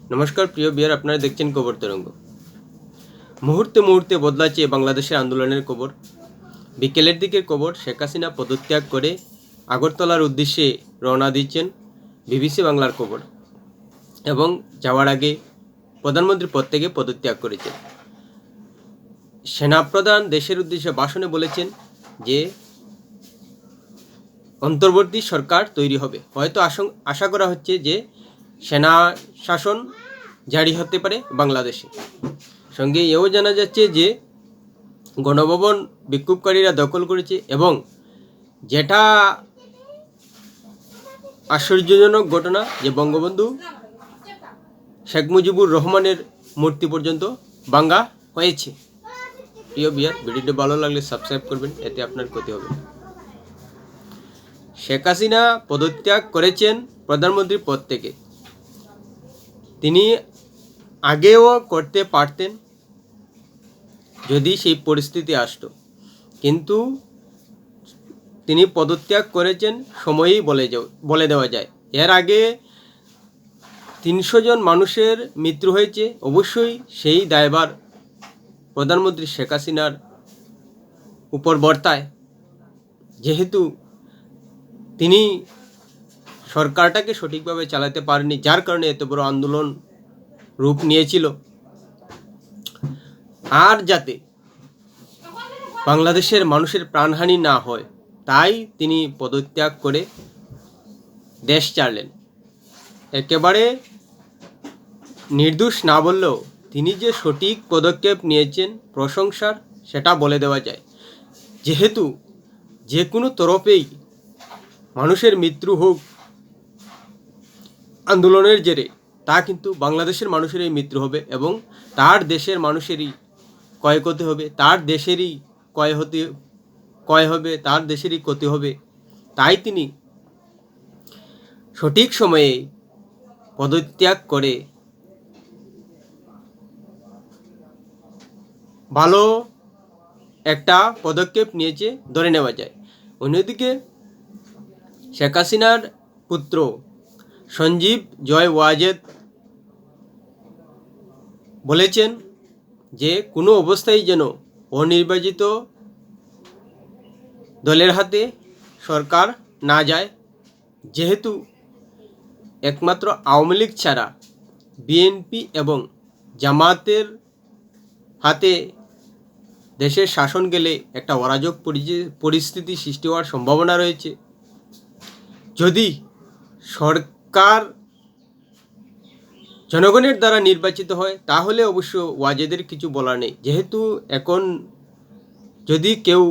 নমস্কার প্রিয় বিয়ার, আপনারা দেখছেন খবর তরঙ্গ। মুহূর্তে মুহূর্তে বদলাচ্ছে বাংলাদেশের আন্দোলনের খবর। বিকেলের দিকের খবর, শেখ হাসিনা পদত্যাগ করে আগরতলার উদ্দেশ্যে রওনা দিচ্ছেন, বিবিসি বাংলার খবর। এবং যাওয়ার আগে প্রধানমন্ত্রী পদ থেকে পদত্যাগ করেছেন। সেনাপ্রধান দেশের উদ্দেশ্যে ভাষণে বলেছেন যে অন্তর্বর্তী সরকার তৈরি হবে। হয়তো আশা করা হচ্ছে যে সেনা শাসন জারি হতে পারে বাংলাদেশে। সঙ্গে এও জানা যাচ্ছে যে গণভবন বিক্ষোভকারীরা দখল করেছে এবং যেটা আশ্চর্যজনক ঘটনা যে বঙ্গবন্ধু শেখ মুজিবুর রহমানের মূর্তি পর্যন্ত ভাঙা হয়েছে। প্রিয় বিয়ার, ভিডিওটি ভালো লাগলে সাবস্ক্রাইব করবেন, এতে আপনার ক্ষতি হবে। শেখ হাসিনা পদত্যাগ করেছেন প্রধানমন্ত্রীর পদ থেকে। তিনি আগেও করতে পারতেন যদি সেই পরিস্থিতি আসতো, কিন্তু তিনি পদত্যাগ করেছেন সময়েই বলে দেওয়া যায়। এর আগে 300 জন মানুষের মৃত্যু হয়েছে। অবশ্যই সেই দায়ভার প্রধানমন্ত্রী শেখ হাসিনার উপর বর্তায়, যেহেতু তিনি সরকারটাকে সঠিকভাবে চালাতে পারেনি, যার কারণে এত বড় আন্দোলন রূপ নিয়েছিল। আর যাতে বাংলাদেশের মানুষের প্রাণহানি না হয়, তাই তিনি পদত্যাগ করে দেশ ছাড়লেন। একেবারে নির্দোষ না বললেও তিনি যে সঠিক পদক্ষেপ নিয়েছেন প্রশংসার, সেটা বলে দেওয়া যায়। যেহেতু যে কোনো তরফেই মানুষের মৃত্যু হোক আন্দোলনের জেরে, তা কিন্তু বাংলাদেশের মানুষেরই মৃত্যু হবে এবং তার দেশের মানুষেরই ক্ষয়ক্ষতি হবে, তার দেশেরই ক্ষয় হবে, তার দেশেরই ক্ষতি হবে। তাই তিনি সঠিক সময়ে পদত্যাগ করে ভালো একটা পদক্ষেপ নিয়েছে ধরে নেওয়া যায়। অন্যদিকে শেখ হাসিনার পুত্র সঞ্জীব জয় ওয়াজেদ বলেছেন যে কোনো অবস্থায় যেন অনির্বাচিত দলের হাতে সরকার না যায়, যেহেতু একমাত্র আওয়ামী লীগ ছাড়া বিএনপি এবং জামাতের হাতে দেশের শাসন গেলে একটা অরাজক পরিস্থিতি সৃষ্টি হওয়ার সম্ভাবনা রয়েছে। যদি সরকার জনগণের দ্বারা নির্বাচিত হয়, তাহলে অবশ্য ওয়াজেদের কিছু বলার নেই। যেহেতু এখন যদি কেউ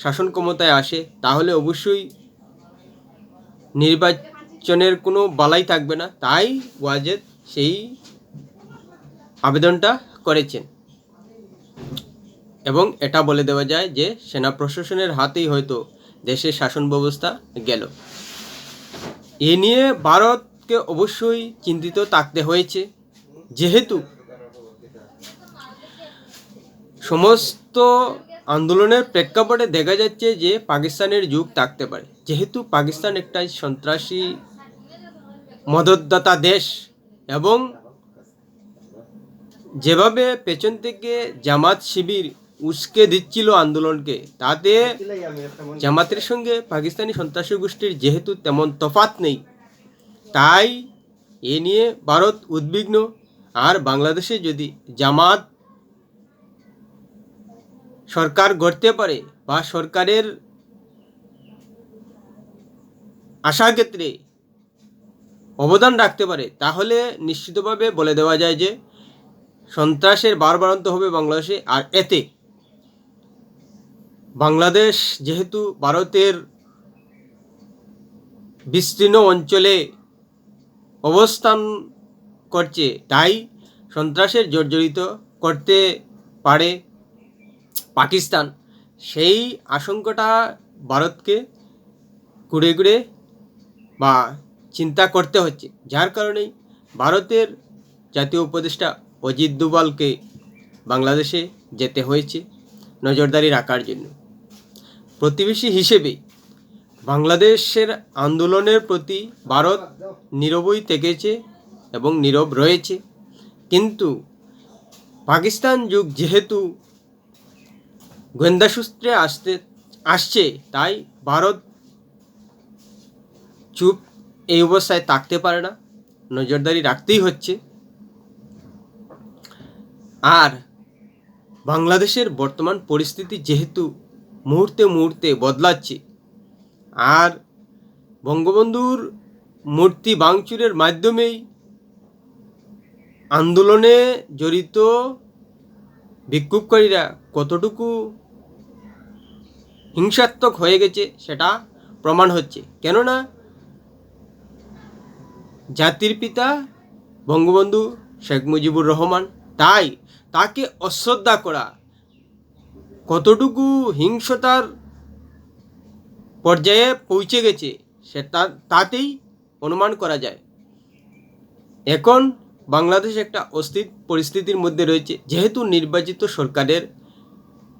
শাসন ক্ষমতায় আসে, তাহলে অবশ্যই নির্বাচনের কোনো বালাই থাকবে না। তাই ওয়াজেদ সেই আবেদনটা করেছেন এবং এটা বলে দেওয়া যায় যে সেনা প্রশাসনের হাতেই হয়তো দেশের শাসন ব্যবস্থা গেল। এ নিয়ে ভারতকে অবশ্যই চিন্তিত থাকতে হয়েছে, যেহেতু সমস্ত আন্দোলনের প্রেক্ষাপটে দেখা যাচ্ছে যে পাকিস্তানের যুগ থাকতে পারে। যেহেতু পাকিস্তান একটা সন্ত্রাসী মদতদাতা দেশ এবং যেভাবে পেছন থেকে জামাত শিবির উস্কে দিচ্ছিল আন্দোলনকে, তাতে জামাতের সঙ্গে পাকিস্তানি সন্ত্রাসী গোষ্ঠীর যেহেতু তেমন তফাৎ নেই, তাই এ নিয়ে ভারত উদ্বিগ্ন। আর বাংলাদেশে যদি জামাত সরকার গড়তে পারে বা সরকারের আশার ক্ষেত্রে অবদান রাখতে পারে, তাহলে নিশ্চিতভাবে বলে দেওয়া যায় যে সন্ত্রাসের বাড়বাড়ন্ত হবে বাংলাদেশে। আর এতে বাংলাদেশ যেহেতু ভারতের বিস্তীর্ণ অঞ্চলে অবস্থান করছে, তাই সন্ত্রাসের জর্জরিত করতে পারে পাকিস্তান। সেই আশঙ্কাটা ভারতকে ঘুরে ঘুরে বা চিন্তা করতে হচ্ছে, যার কারণেই ভারতের জাতীয় উপদেষ্টা অজিত দোভালকে বাংলাদেশে যেতে হয়েছে নজরদারি রাখার জন্য। প্রতিবেশী হিসেবে বাংলাদেশের আন্দোলনের প্রতি ভারত নীরবই থেকেছে এবং নীরব রয়েছে। কিন্তু পাকিস্তান যুগ যেহেতু গোয়েন্দা সূত্রে আসছে, তাই ভারত চুপ এই অবস্থায় থাকতে পারে না, নজরদারি রাখতেই হচ্ছে। আর বাংলাদেশের বর্তমান পরিস্থিতি যেহেতু মুহূর্তে মুহূর্তে বদলাচ্ছে, আর বঙ্গবন্ধুর মূর্তি ভাঙচুরের মাধ্যমেই আন্দোলনে জড়িত বিক্ষোভকারীরা কতটুকু হিংসাত্মক হয়ে গেছে সেটা প্রমাণ হচ্ছে। কেননা জাতির পিতা বঙ্গবন্ধু শেখ মুজিবুর রহমান, তাই তাকে অশ্রদ্ধা করা কতটুকু হিংসতার পর্যায়ে পৌঁছে গেছে সেটা তাতেই অনুমান করা যায়। এখন বাংলাদেশ একটা অস্থির পরিস্থিতির মধ্যে রয়েছে, যেহেতু নির্বাচিত সরকারের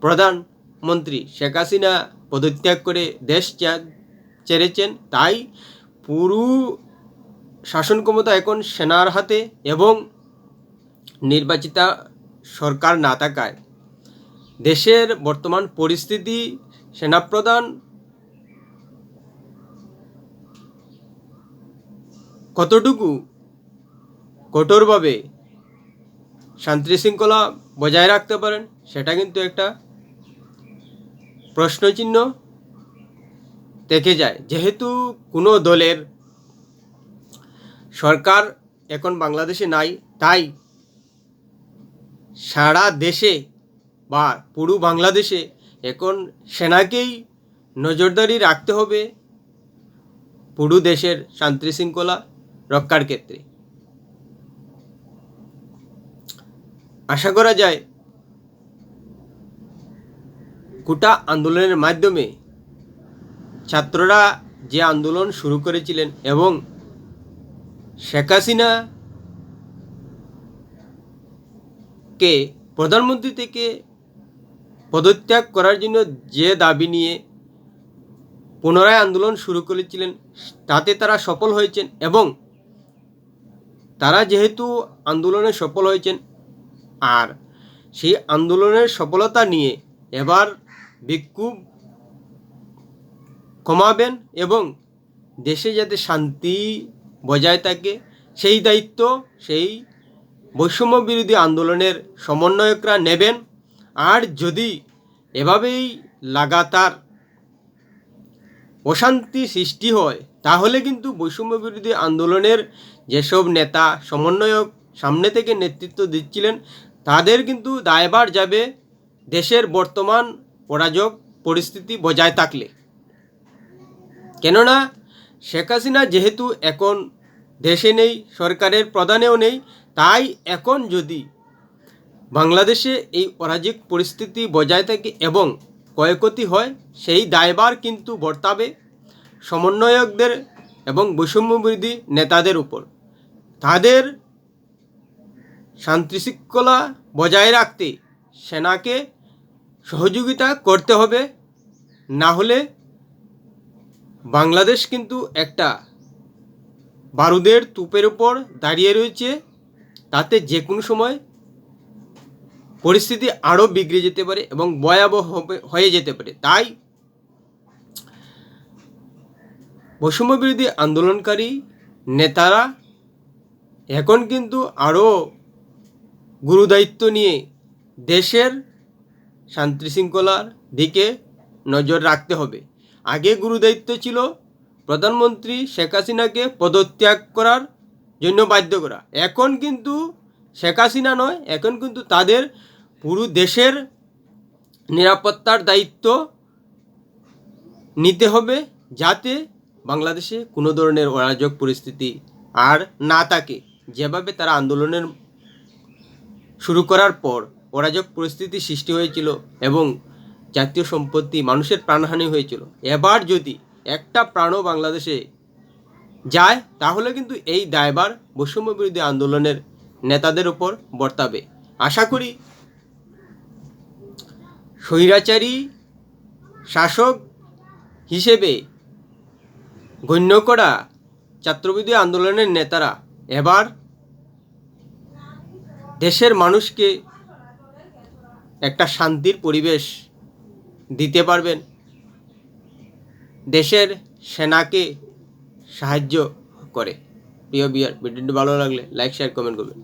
প্রধানমন্ত্রী শেখ হাসিনা পদত্যাগ করে দেশ ছেড়েছেন, তাই পুরো শাসন ক্ষমতা এখন সেনার হাতে এবং নির্বাচিত সরকার না থাকায় দেশের বর্তমান পরিস্থিতি সেনাপ্রধান কতটুকু কঠোরভাবে শান্তি শৃঙ্খলা বজায় রাখতে পারেন সেটা কিন্তু একটা প্রশ্নচিহ্ন থেকে যায়। যেহেতু কোনো দলের সরকার এখন বাংলাদেশে নাই, তাই সারা দেশে বা পুরো বাংলাদেশে এখন সেনাকেই নজরদারি রাখতে হবে পুরো দেশের শান্তি শৃঙ্খলা রক্ষার ক্ষেত্রে। আশা করা যায় কোটা আন্দোলনের মাধ্যমে ছাত্ররা যে আন্দোলন শুরু করেছিলেন এবং শেখ হাসিনাকে প্রধানমন্ত্রী থেকে পদত্যাগ করার জন্য যে দাবি নিয়ে পুনরায় আন্দোলন শুরু করেছিলেন, তাতে তারা সফল হয়েছেন। এবং তারা যেহেতু আন্দোলনে সফল হয়েছেন, আর সেই আন্দোলনের সফলতা নিয়ে এবার বিক্ষোভ কমাবেন এবং দেশে যাতে শান্তি বজায় থাকে সেই দায়িত্ব সেই বৈষম্য বিরোধী আন্দোলনের সমন্বয়করা নেবেন। আর যদি এভাবেই লাগাতার অশান্তি সৃষ্টি হয়, তাহলে কিন্তু বৈষম্য বিরোধী আন্দোলনের যেসব নেতা সমন্বয়ক সামনে থেকে নেতৃত্ব দিচ্ছিলেন, তাদের কিন্তু দায়ভার যাবে দেশের বর্তমান অরাজক পরিস্থিতি বজায় থাকলে। কেননা শেখ হাসিনা যেহেতু এখন দেশে নেই, সরকারের প্রধানেও নেই, তাই এখন যদি বাংলাদেশে এই অরাজক পরিস্থিতি বজায় থাকে এবং ক্ষয়ক্ষতি হয়, সেই দায়ভার কিন্তু বর্তাবে সমন্বয়কদের এবং বৈষম্যবিরোধী নেতাদের উপর। তাদের শান্তি শৃঙ্খলা বজায় রাখতে সেনাকে সহযোগিতা করতে হবে, না হলে বাংলাদেশ কিন্তু একটা বারুদের তুপের উপর দাঁড়িয়ে রয়েছে, তাতে যে কোনো সময় পরিস্থিতি আরও বিগড়ে যেতে পারে এবং ভয়াবহ হয়ে যেতে পারে। তাই বৈষম্য বিরোধী আন্দোলনকারী নেতারা এখন কিন্তু আরও গুরুদায়িত্ব নিয়ে দেশের শান্তি শৃঙ্খলার দিকে নজর রাখতে হবে। আগে গুরুদায়িত্ব ছিল প্রধানমন্ত্রী শেখ হাসিনাকে পদত্যাগ করার জন্য বাধ্য করা, এখন কিন্তু শেখ হাসিনা নয়, এখন কিন্তু তাদের পুরো দেশের নিরাপত্তার দায়িত্ব নিতে হবে, যাতে বাংলাদেশে কোনো ধরনের অরাজক পরিস্থিতি আর না থাকে। যেভাবে তারা আন্দোলনের শুরু করার পর অরাজক পরিস্থিতি সৃষ্টি হয়েছিল এবং জাতীয় সম্পত্তি মানুষের প্রাণহানি হয়েছিল, এবার যদি একটা প্রাণও বাংলাদেশে যায়, তাহলে কিন্তু এই দায়ভার বৈষম্য বিরোধী আন্দোলনের নেতাদের উপর বর্তাবে। আশা করি স্বৈরাচারী শাসক হিসেবে গণ্য করা ছাত্রবিরোধী আন্দোলনের নেতারা এবার দেশের মানুষকে একটা শান্তির পরিবেশ দিতে পারবেন, দেশের সেনাকে সাহায্য করে। প্রিয় বিয়ার, ভিডিওটি ভালো লাগলে লাইক শেয়ার কমেন্ট করবেন।